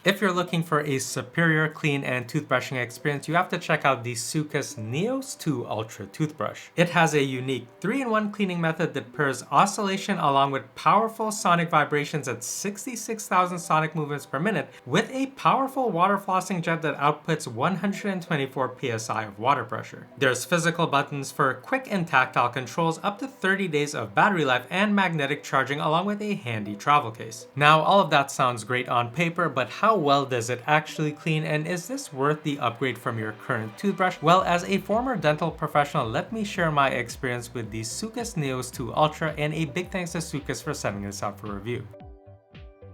If you're looking for a superior clean and toothbrushing experience, you have to check out the Soocas NEOS II Ultra toothbrush. It has a unique 3-in-1 cleaning method that pairs oscillation along with powerful sonic vibrations at 66,000 sonic movements per minute with a powerful water flossing jet that outputs 124 PSI of water pressure. There's physical buttons for quick and tactile controls, up to 30 days of battery life, and magnetic charging along with a handy travel case. Now, all of that sounds great on paper, but how well does it actually clean, and is this worth the upgrade from your current toothbrush? Well, as a former dental professional, let me share my experience with the Soocas NEOS II Ultra, and a big thanks to Soocas for sending this out for review.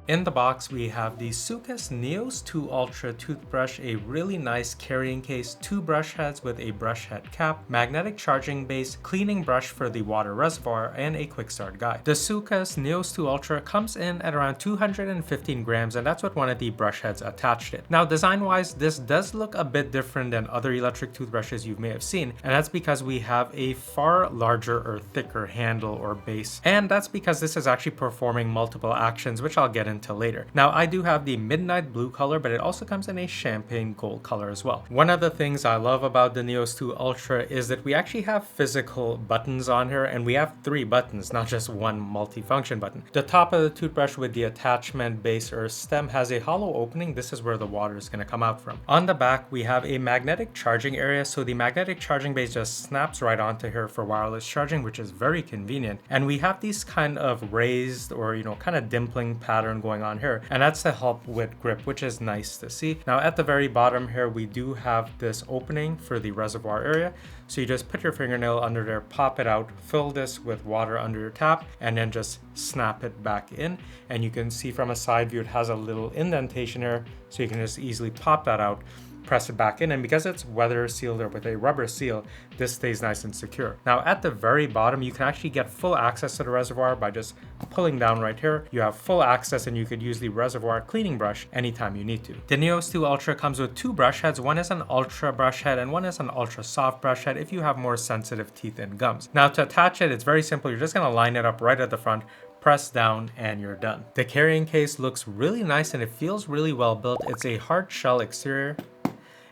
In the box, we have the Soocas NEOS II Ultra toothbrush, a really nice carrying case, 2 brush heads with a brush head cap, magnetic charging base, cleaning brush for the water reservoir, and a quick start guide. The Soocas NEOS II Ultra comes in at around 215 grams, and that's what one of the brush heads attached it. Now, design-wise, this does look a bit different than other electric toothbrushes you may have seen, and that's because we have a far larger or thicker handle or base, and that's because this is actually performing multiple actions, which I'll get into later. Now, I do have the midnight blue color, but it also comes in a champagne gold color as well. One of the things I love about the NEOS II Ultra is that we actually have physical buttons on here, and we have 3 buttons, not just one multi-function button. The top of the toothbrush with the attachment base or stem has a hollow opening. This is where the water is going to come out from. On the back, we have a magnetic charging area, so the magnetic charging base just snaps right onto here for wireless charging, which is very convenient. And we have these kind of raised or kind of dimpling pattern going on here, and that's to help with grip, which is nice to see. Now, at the very bottom here, we do have this opening for the reservoir area, so you just put your fingernail under there, pop it out, fill this with water under your tap, and then just snap it back in. And you can see from a side view it has a little indentation here, so you can just easily pop that out, press it back in, and because it's weather sealed or with a rubber seal, this stays nice and secure. Now, at the very bottom, you can actually get full access to the reservoir by just pulling down right here. You have full access, and you could use the reservoir cleaning brush anytime you need to. The NEOS II Ultra comes with 2 brush heads. One is an ultra brush head and one is an ultra soft brush head if you have more sensitive teeth and gums. Now, to attach it, it's very simple. You're just going to line it up right at the front, press down, and you're done. The carrying case looks really nice and it feels really well built. It's a hard shell exterior,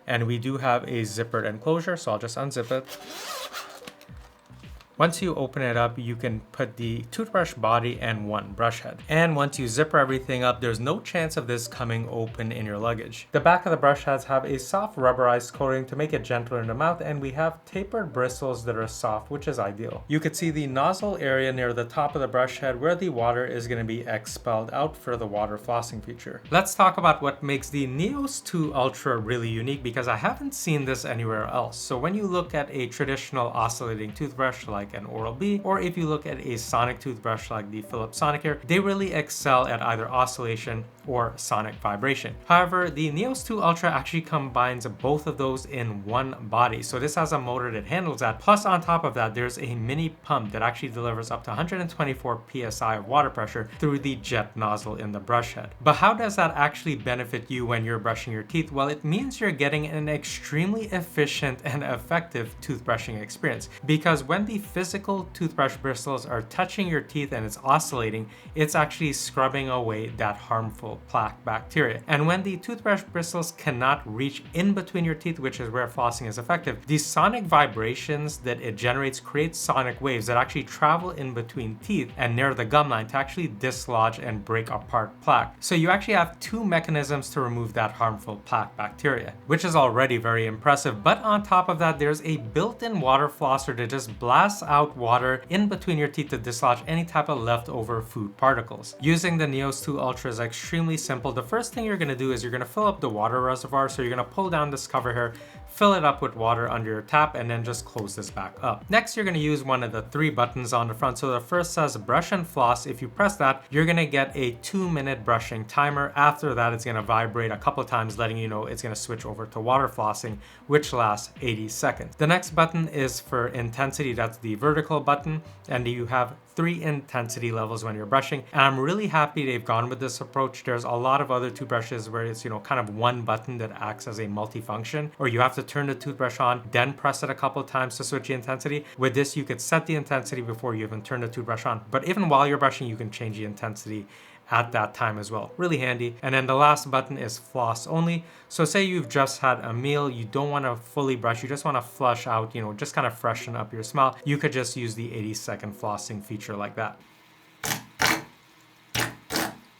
and we do have a zippered enclosure, so I'll just unzip it. Once you open it up, you can put the toothbrush body and 1 brush head. And once you zipper everything up, there's no chance of this coming open in your luggage. The back of the brush heads have a soft rubberized coating to make it gentler in the mouth, and we have tapered bristles that are soft, which is ideal. You could see the nozzle area near the top of the brush head where the water is going to be expelled out for the water flossing feature. Let's talk about what makes the NEOS II Ultra really unique, because I haven't seen this anywhere else. So when you look at a traditional oscillating toothbrush like an Oral-B, or if you look at a sonic toothbrush like the Philips Sonicare, they really excel at either oscillation or sonic vibration. However, the NEOS II Ultra actually combines both of those in one body. So this has a motor that handles that. Plus, on top of that, there's a mini pump that actually delivers up to 124 PSI of water pressure through the jet nozzle in the brush head. But how does that actually benefit you when you're brushing your teeth? Well, it means you're getting an extremely efficient and effective toothbrushing experience, because when the physical toothbrush bristles are touching your teeth and it's oscillating, it's actually scrubbing away that harmful plaque bacteria. And when the toothbrush bristles cannot reach in between your teeth, which is where flossing is effective, the sonic vibrations that it generates create sonic waves that actually travel in between teeth and near the gum line to actually dislodge and break apart plaque. So you actually have 2 mechanisms to remove that harmful plaque bacteria, which is already very impressive. But on top of that, there's a built-in water flosser that just blasts out water in between your teeth to dislodge any type of leftover food particles. Using the NEOS II Ultra is extremely simple. The first thing you're going to do is you're going to fill up the water reservoir. So you're going to pull down this cover here, fill it up with water under your tap, and then just close this back up. Next, you're going to use one of the 3 buttons on the front. So the first says brush and floss. If you press that, you're going to get a 2-minute brushing timer. After that, it's going to vibrate a couple times, letting you know it's going to switch over to water flossing, which lasts 80 seconds. The next button is for intensity. That's the vertical button, and you have 3 intensity levels when you're brushing. And I'm really happy they've gone with this approach. There's a lot of other toothbrushes where it's, kind of one button that acts as a multifunction, or you have to turn the toothbrush on, then press it a couple times to switch the intensity. With this, you could set the intensity before you even turn the toothbrush on. But even while you're brushing, you can change the intensity at that time as well. Really handy. And then the last button is floss only. So say you've just had a meal, you don't want to fully brush, you just want to flush out, just kind of freshen up your smile. You could just use the 80-second flossing feature like that.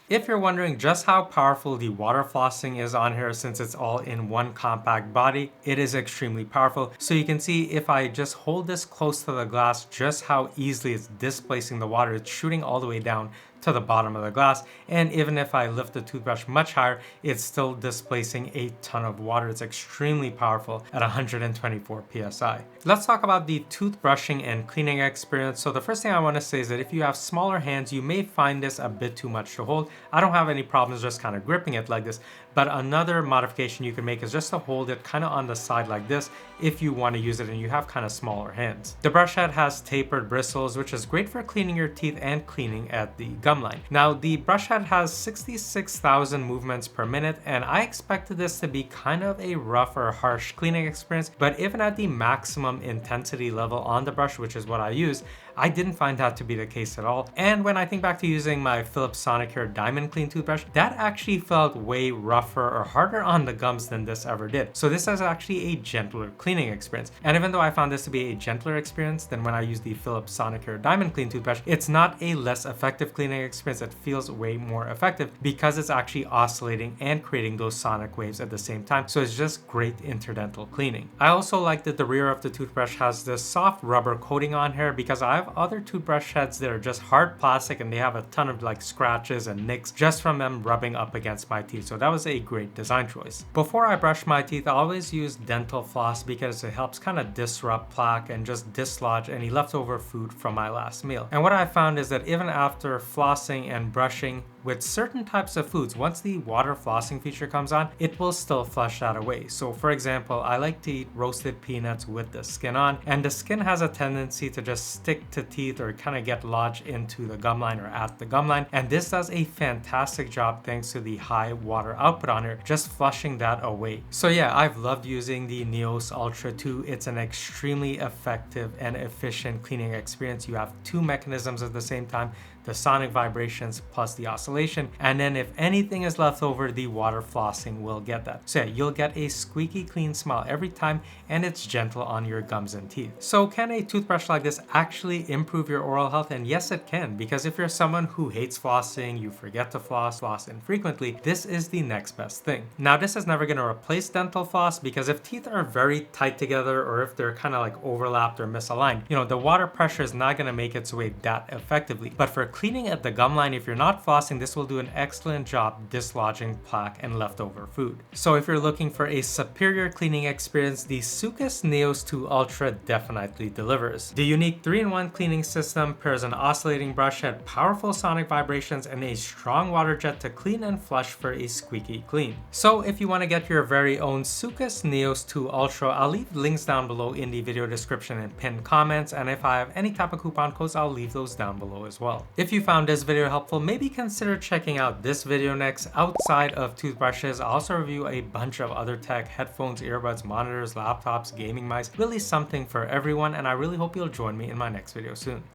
If you're wondering just how powerful the water flossing is on here, since it's all in one compact body, it is extremely powerful. So you can see if I just hold this close to the glass, just how easily it's displacing the water. It's shooting all the way down to the bottom of the glass, and even if I lift the toothbrush much higher, it's still displacing a ton of water. It's extremely powerful at 124 PSI. Let's talk about the toothbrushing and cleaning experience. So the first thing I want to say is that if you have smaller hands, you may find this a bit too much to hold. I don't have any problems just kind of gripping it like this, but another modification you can make is just to hold it kind of on the side like this if you want to use it and you have kind of smaller hands. The brush head has tapered bristles, which is great for cleaning your teeth and cleaning at the gum line. Now, the brush head has 66,000 movements per minute, and I expected this to be kind of a rough or harsh cleaning experience, but even at the maximum intensity level on the brush, which is what I use, I didn't find that to be the case at all. And when I think back to using my Philips Sonicare Diamond Clean toothbrush, that actually felt way rougher or harder on the gums than this ever did. So this is actually a gentler cleaning experience. And even though I found this to be a gentler experience than when I used the Philips Sonicare Diamond Clean toothbrush, it's not a less effective cleaning experience. It feels way more effective because it's actually oscillating and creating those sonic waves at the same time. So it's just great interdental cleaning. I also like that the rear of the toothbrush has this soft rubber coating on here, because I have other toothbrush heads that are just hard plastic and they have a ton of like scratches and nicks just from them rubbing up against my teeth. So that was a great design choice. Before I brush my teeth, I always use dental floss because it helps kind of disrupt plaque and just dislodge any leftover food from my last meal. And what I found is that even after flossing and brushing with certain types of foods, once the water flossing feature comes on, it will still flush that away. So for example, I like to eat roasted peanuts with the skin on, and the skin has a tendency to just stick to teeth or kind of get lodged into the gum line or at the gum line. And this does a fantastic job thanks to the high water output on it, just flushing that away. So yeah, I've loved using the NEOS Ultra 2. It's an extremely effective and efficient cleaning experience. You have two mechanisms at the same time, the sonic vibrations plus the oscillation, and then if anything is left over, the water flossing will get that. So yeah, you'll get a squeaky clean smile every time, and it's gentle on your gums and teeth. So can a toothbrush like this actually improve your oral health? And yes, it can, because if you're someone who hates flossing, you forget to floss infrequently, this is the next best thing. Now, this is never going to replace dental floss, because if teeth are very tight together or if they're kind of like overlapped or misaligned, the water pressure is not going to make its way that effectively. But for cleaning at the gum line, if you're not flossing, this will do an excellent job dislodging plaque and leftover food. So if you're looking for a superior cleaning experience, the Soocas NEOS II Ultra definitely delivers. The unique 3-in-1 cleaning system pairs an oscillating brush head, powerful sonic vibrations, and a strong water jet to clean and flush for a squeaky clean. So if you want to get your very own Soocas NEOS II Ultra, I'll leave links down below in the video description and pinned comments, and if I have any type of coupon codes, I'll leave those down below as well. If you found this video helpful, maybe consider checking out this video next. Outside of toothbrushes, I'll also review a bunch of other tech: headphones, earbuds, monitors, laptops, gaming mice, really something for everyone, and I really hope you'll join me in my next video soon.